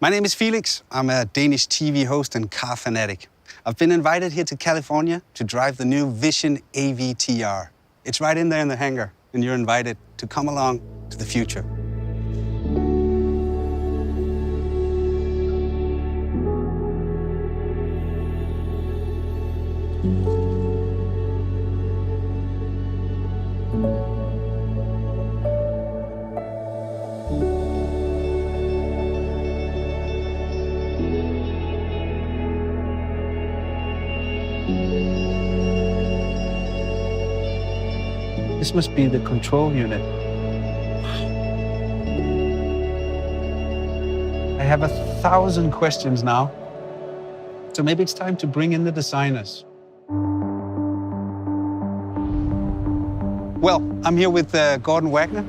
My name is Felix. I'm a Danish TV host and car fanatic. I've been invited here to California to drive the new Vision AVTR. It's right in there in the hangar, and you're invited to come along to the future. This must be the control unit. I have 1,000 questions now. So maybe it's time to bring in the designers. Well, I'm here with Gordon Wagner,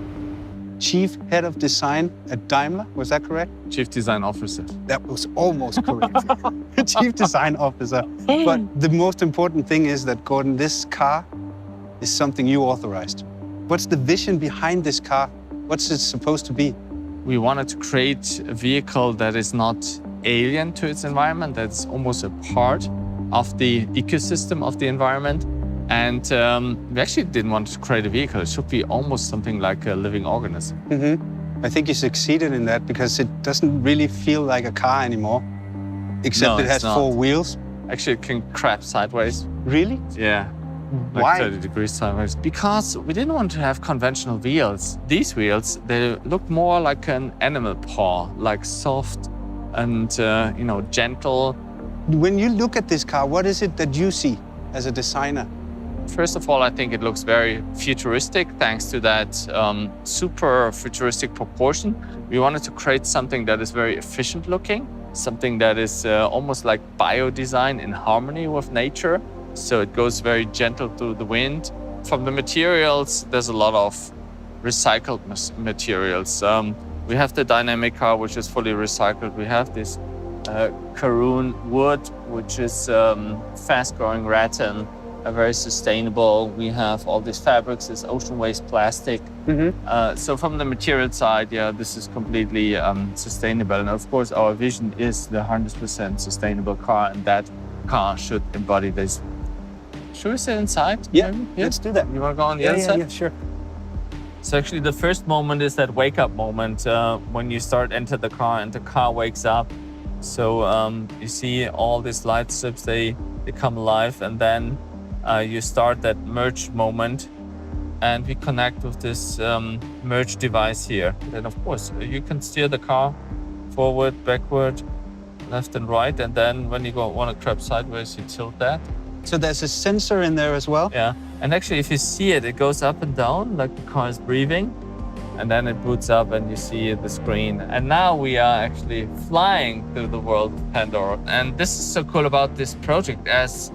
Chief Head of Design at Daimler. Was that correct? Chief Design Officer. That was almost correct. Chief Design Officer. But the most important thing is that, Gordon, this car is something you authorized. What's the vision behind this car? What's it supposed to be? We wanted to create a vehicle that is not alien to its environment, that's almost a part of the ecosystem of the environment. And we actually didn't want to create a vehicle. It should be almost something like a living organism. Mm-hmm. I think you succeeded in that because it doesn't really feel like a car anymore, except it has 4 wheels. Actually, it can crab sideways. Really? Yeah. Like Why? 30 degrees sideways. Because we didn't want to have conventional wheels. These wheels, they look more like an animal paw, like soft and gentle. When you look at this car, what is it that you see as a designer? First of all, I think it looks very futuristic thanks to that super futuristic proportion. We wanted to create something that is very efficient looking, something that is almost like bio-design in harmony with nature. So it goes very gentle through the wind. From the materials, there's a lot of recycled materials. We have the dynamic car, which is fully recycled. We have this Karun wood, which is fast-growing rattan, very sustainable. We have all these fabrics, this ocean waste plastic. Mm-hmm. So from the material side, yeah, this is completely sustainable. And of course, our vision is the 100% sustainable car, and that car should embody this. Should we sit inside? Yeah, let's do that. You want to go on the other side? Yeah, sure. So actually the first moment is that wake-up moment when you enter the car and the car wakes up. So you see all these light strips, they come alive, and then you start that merge moment, and we connect with this merge device here. And of course, you can steer the car forward, backward, left and right, and then when you want to crab sideways, you tilt that. So there's a sensor in there as well? Yeah, and actually if you see it, it goes up and down like the car is breathing, and then it boots up and you see the screen. And now we are actually flying through the world of Pandora. And this is so cool about this project, as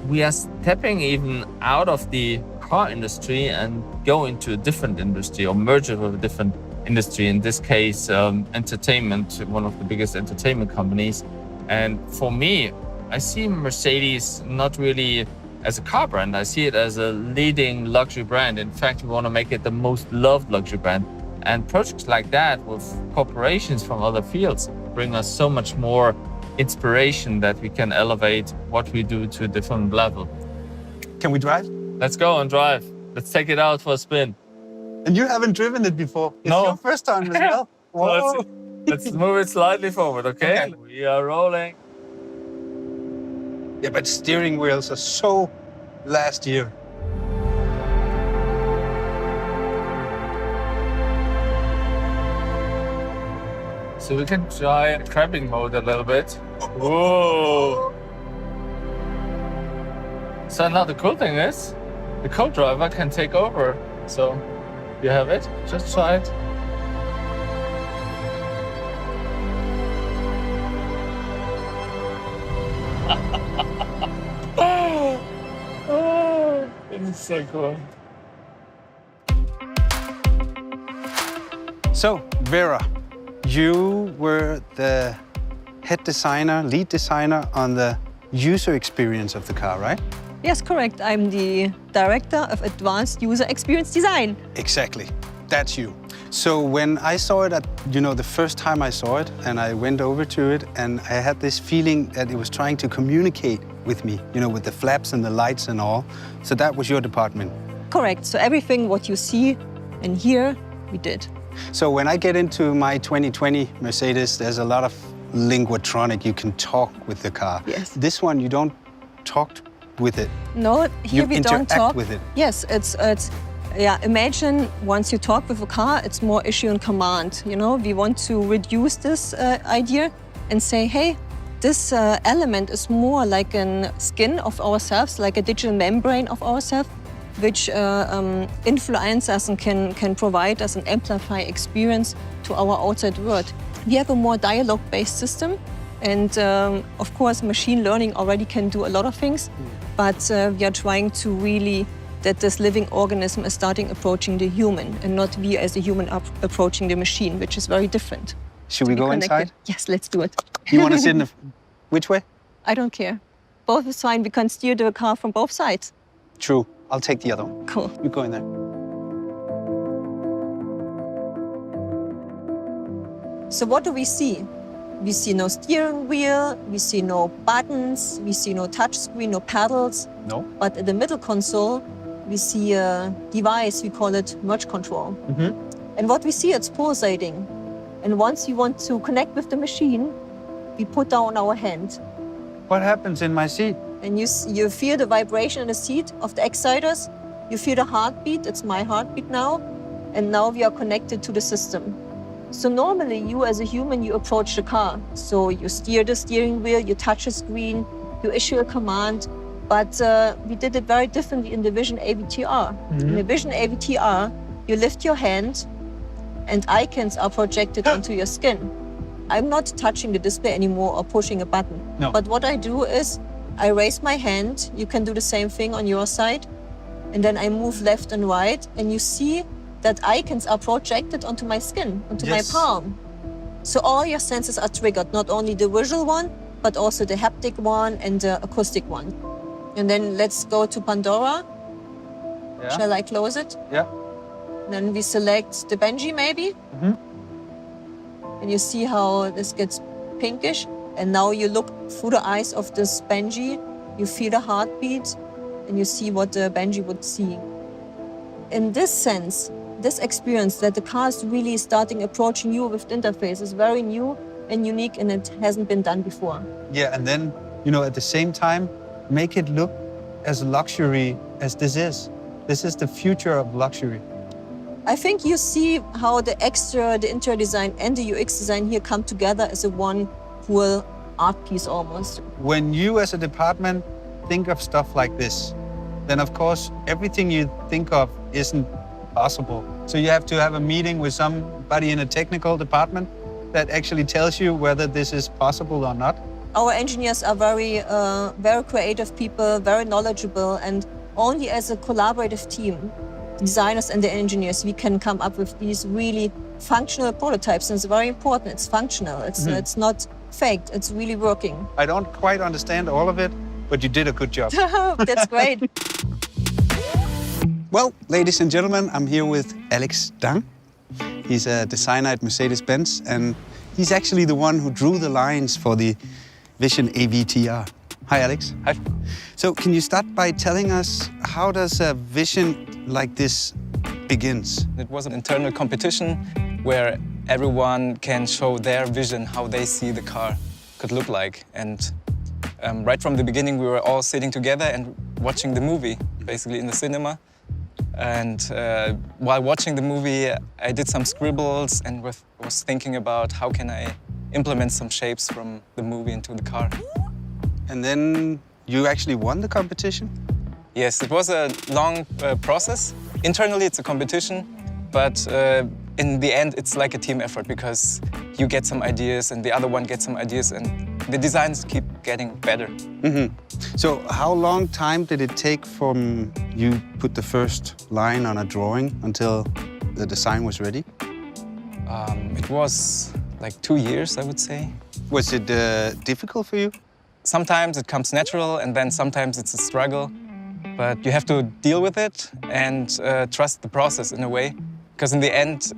we are stepping even out of the car industry and go into a different industry or merge it with a different industry. In this case, entertainment, one of the biggest entertainment companies. And for me, I see Mercedes not really as a car brand. I see it as a leading luxury brand. In fact, we want to make it the most loved luxury brand. And projects like that with corporations from other fields bring us so much more inspiration that we can elevate what we do to a different level. Can we drive? Let's go and drive. Let's take it out for a spin. And you haven't driven it before. It's No. your first time as well. Whoa. So let's move it slightly forward, okay? We are rolling. Yeah, but steering wheels are so last year. So we can try crabbing mode a little bit. Whoa! So now the cool thing is, the co-driver can take over. So you have it, just try it. Oh, this is so cool. So, Vera, you were the head designer, lead designer on the user experience of the car, right? Yes, correct. I'm the Director of Advanced User Experience Design. Exactly. That's you. So when I saw it the first time I saw it, and I went over to it, and I had this feeling that it was trying to communicate with me, with the flaps and the lights and all. So that was your department? Correct. So everything what you see and hear, we did. So when I get into my 2020 Mercedes, there's a lot of linguatronic. You can talk with the car. Yes. This one, you don't talk with it. No, here we don't talk with it. Yes, it's imagine once you talk with a car, it's more issue and command. We want to reduce this idea and say, hey, this element is more like a skin of ourselves, like a digital membrane of ourselves, which influence us and can provide us an amplify experience to our outside world. We have a more dialogue-based system, and of course, machine learning already can do a lot of things, but we are trying to really that this living organism is starting approaching the human, and not we as a human approaching the machine, which is very different. Should we go inside? Yes, let's do it. You want to sit in the... Which way? I don't care. Both is fine. We can steer the car from both sides. True. I'll take the other one. Cool. You go in there. So what do we see? We see no steering wheel, we see no buttons, we see no touch screen, no pedals. No. But at the middle console, we see a device, we call it merge control. And what we see, it's pulsating. And once you want to connect with the machine, we put down our hand. What happens in my seat? And you feel the vibration in the seat of the exciters. You feel the heartbeat. It's my heartbeat now. And now we are connected to the system. So normally you as a human, you approach the car. So you steer the steering wheel, you touch a screen, you issue a command. But we did it very differently in the Vision AVTR. In the Vision AVTR, you lift your hand and icons are projected onto your skin. I'm not touching the display anymore or pushing a button. No. But what I do is I raise my hand. You can do the same thing on your side. And then I move left and right. And you see that icons are projected onto my skin, onto my palm. So all your senses are triggered, not only the visual one, but also the haptic one and the acoustic one. And then let's go to Pandora. Yeah. Shall I close it? Yeah. Then we select the Benji maybe. And you see how this gets pinkish. And now you look through the eyes of this Benji, you feel the heartbeat, and you see what the Benji would see. In this sense, this experience that the car is really starting approaching you with the interface is very new and unique, and it hasn't been done before. Yeah, and then, at the same time, make it look as luxury as this is. This is the future of luxury. I think you see how the interior design and the UX design here come together as a one whole art piece almost. When you as a department think of stuff like this, then of course everything you think of isn't possible. So you have to have a meeting with somebody in a technical department that actually tells you whether this is possible or not. Our engineers are very creative people, very knowledgeable, and only as a collaborative team, designers and the engineers, we can come up with these really functional prototypes. And it's very important. It's functional. It's not faked. It's really working. I don't quite understand all of it, but you did a good job. That's great. Well, ladies and gentlemen, I'm here with Alex Dang. He's a designer at Mercedes-Benz, and he's actually the one who drew the lines for the Vision AVTR. Hi, Alex. Hi. So can you start by telling us how does a vision like this begins? It was an internal competition where everyone can show their vision, how they see the car could look like. And right from the beginning, we were all sitting together and watching the movie, basically in the cinema. And while watching the movie, I did some scribbles and was thinking about how can I implement some shapes from the movie into the car. And then you actually won the competition? Yes, it was a long process. Internally, it's a competition, but in the end, it's like a team effort because you get some ideas and the other one gets some ideas and the designs keep getting better. So how long time did it take from you put the first line on a drawing until the design was ready? It was like 2 years, I would say. Was it difficult for you? Sometimes it comes natural and then sometimes it's a struggle. But you have to deal with it and trust the process in a way. Because in the end,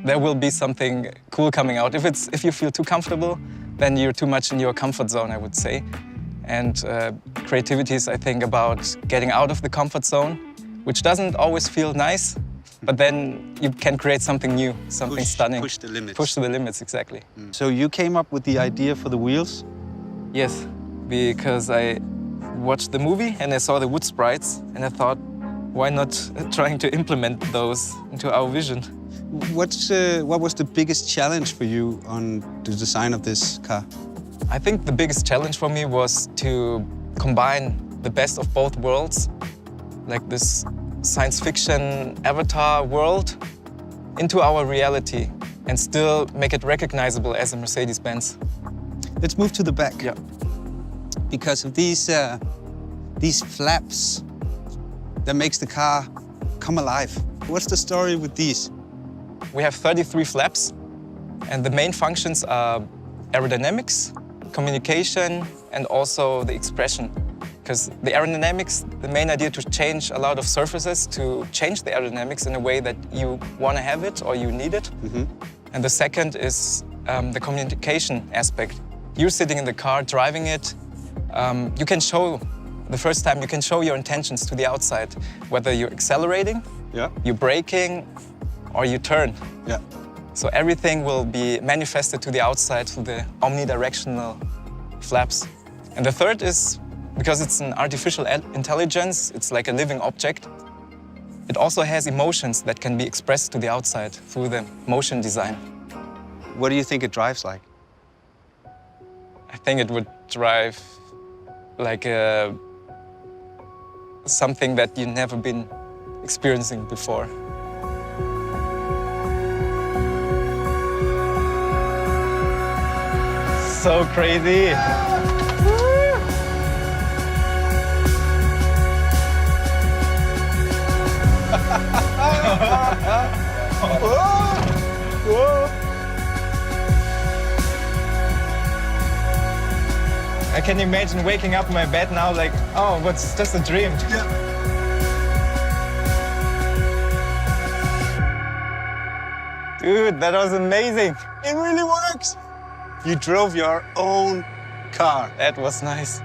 there will be something cool coming out. If you feel too comfortable, then you're too much in your comfort zone, I would say. And creativity is, I think, about getting out of the comfort zone, which doesn't always feel nice, but then you can create something new, something stunning. Push the limits. Push to the limits, exactly. So you came up with the idea for the wheels? Yes, because I watched the movie and I saw the wood sprites and I thought, why not trying to implement those into our vision? What was the biggest challenge for you on the design of this car? I think the biggest challenge for me was to combine the best of both worlds, like this science fiction avatar world, into our reality and still make it recognizable as a Mercedes-Benz. Let's move to the back. Yeah. Because of these flaps that makes the car come alive. What's the story with these? We have 33 flaps, and the main functions are aerodynamics, communication, and also the expression. Because the aerodynamics, the main idea to change a lot of surfaces, to change the aerodynamics in a way that you want to have it or you need it. And the second is the communication aspect. You're sitting in the car, driving it. You can show, the first time, you can show your intentions to the outside, whether you're accelerating, you're braking, or you turn. Yeah. So everything will be manifested to the outside through the omnidirectional flaps. And the third is, because it's an artificial intelligence, it's like a living object, it also has emotions that can be expressed to the outside through the motion design. What do you think it drives like? I think it would drive like something that you've never been experiencing before. So crazy! I can imagine waking up in my bed now like, oh, what's just a dream. Dude, that was amazing. It really works. You drove your own car. That was nice.